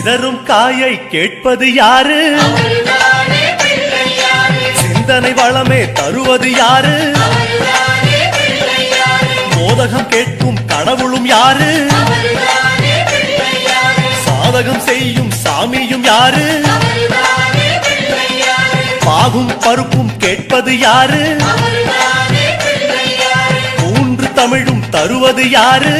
சிதறும் காயை கேட்பது யாரு? சிந்தனை வளமே தருவது யாரு? மோதகம் கேட்கும் கடவுளும் யாரு? சாதகம் செய்யும் சாமியும் யாரு? பாகும் பருப்பும் கேட்பது யாரு? மூன்று தமிழும் தருவது யாரு?